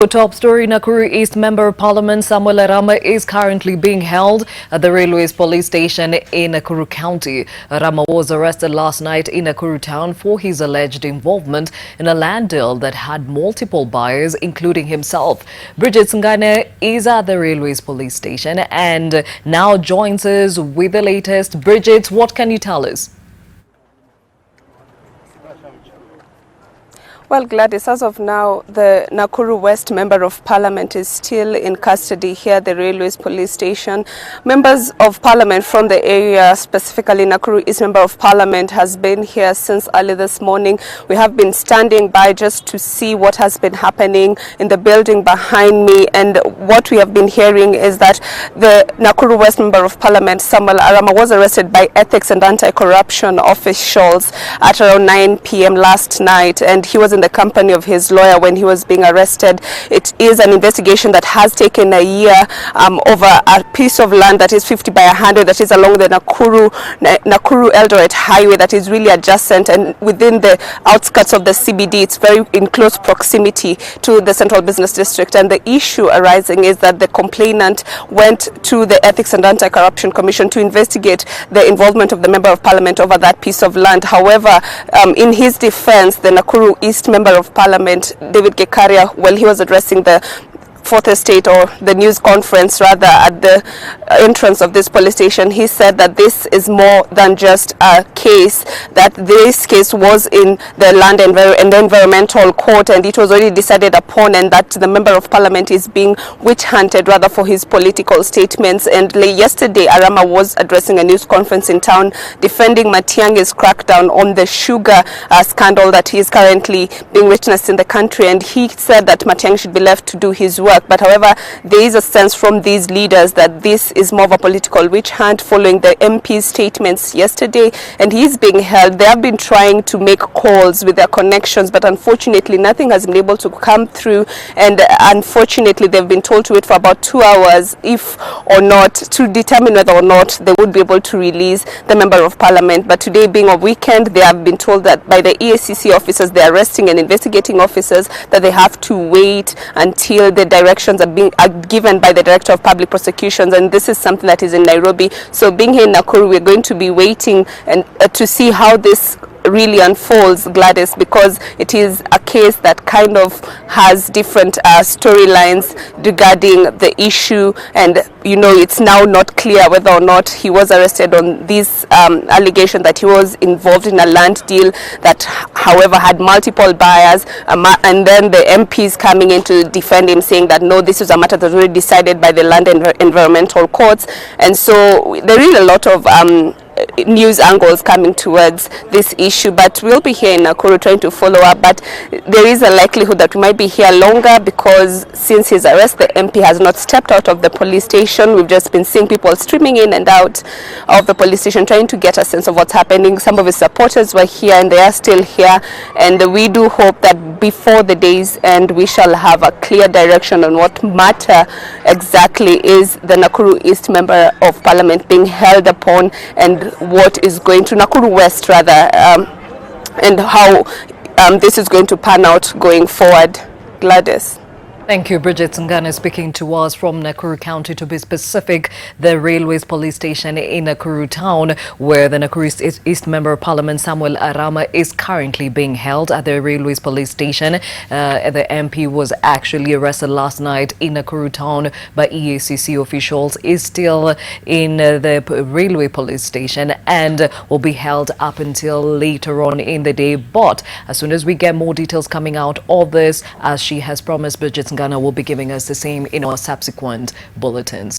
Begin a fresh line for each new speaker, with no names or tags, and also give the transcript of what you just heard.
Top story: Nakuru East Member of Parliament Samuel Arama is currently being held at the Railways Police Station in Nakuru County. Arama was arrested last night in Nakuru town for his alleged involvement in a land deal that had multiple buyers, including himself. Brygettes Ngana is at the Railways Police Station and now joins us with the latest. Brygettes, what can you tell us?
Well, Gladys, as of now, the Nakuru West Member of Parliament is still in custody here at the Railways Police Station. Members of Parliament from the area, specifically Nakuru East Member of Parliament, has been here since early this morning. We have been standing by just to see what has been happening in the building behind me, and what we have been hearing is that the Nakuru West Member of Parliament, Samuel Arama, was arrested by ethics and anti-corruption officials at around 9 p.m. last night, and he was in the company of his lawyer when he was being arrested. It is an investigation that has taken a year over a piece of land that is 50 by 100 that is along the Nakuru Eldoret highway that is really adjacent and within the outskirts of the CBD. It's very in close proximity to the Central Business District, and the issue arising is that the complainant went to the Ethics and Anti-Corruption Commission to investigate the involvement of the Member of Parliament over that piece of land. However, in his defense, the Nakuru East Member of Parliament, David Gekaria, while he was addressing the Fourth Estate, or the news conference rather, at the entrance of this police station, he said that this is more than just a case, that this case was in the Land and Environmental Court and it was already decided upon, and that the Member of Parliament is being witch-hunted rather for his political statements. And yesterday, Arama was addressing a news conference in town defending Matiang'i's crackdown on the sugar scandal that is currently being witnessed in the country, and he said that Matiang'i should be left to do his work. But however, there is a sense from these leaders that this is more of a political witch hunt following the MP's statements yesterday, and he's being held. They have been trying to make calls with their connections, but unfortunately nothing has been able to come through, and unfortunately they've been told to wait for about 2 hours if or not to determine whether or not they would be able to release the Member of Parliament. But today being a weekend, they have been told that by the EACC officers, the arresting and investigating officers, that they have to wait until the directions are given by the Director of Public Prosecutions, and this is something that is in Nairobi. So being here in Nakuru, we're going to be waiting and to see how this really unfolds, Gladys, because it is a case that kind of has different storylines regarding the issue, and you know, it's now not clear whether or not he was arrested on this allegation that he was involved in a land deal that however had multiple buyers, and then the MPs coming in to defend him, saying that no, this is a matter that was already decided by the Land and Environmental Courts. And so there is a lot of news angles coming towards this issue, but we'll be here in Nakuru trying to follow up. But there is a likelihood that we might be here longer, because since his arrest, the MP has not stepped out of the police station. We've just been seeing people streaming in and out of the police station trying to get a sense of what's happening. Some of his supporters were here and they are still here, and we do hope that before the day's end we shall have a clear direction on what matter exactly is the Nakuru East Member of Parliament being held upon, and what is going to Nakuru West rather, and how this is going to pan out going forward. Gladys.
Thank you. Brygettes Ngana speaking to us from Nakuru County. To be specific, the Railways Police Station in Nakuru town, where the Nakuru East Member of Parliament Samuel Arama is currently being held at the Railways Police Station. The MP was actually arrested last night in Nakuru town by EACC officials, is still in the Railway Police Station and will be held up until later on in the day. But as soon as we get more details coming out of this, as she has promised, Brygettes Ngana will be giving us the same in our subsequent bulletins.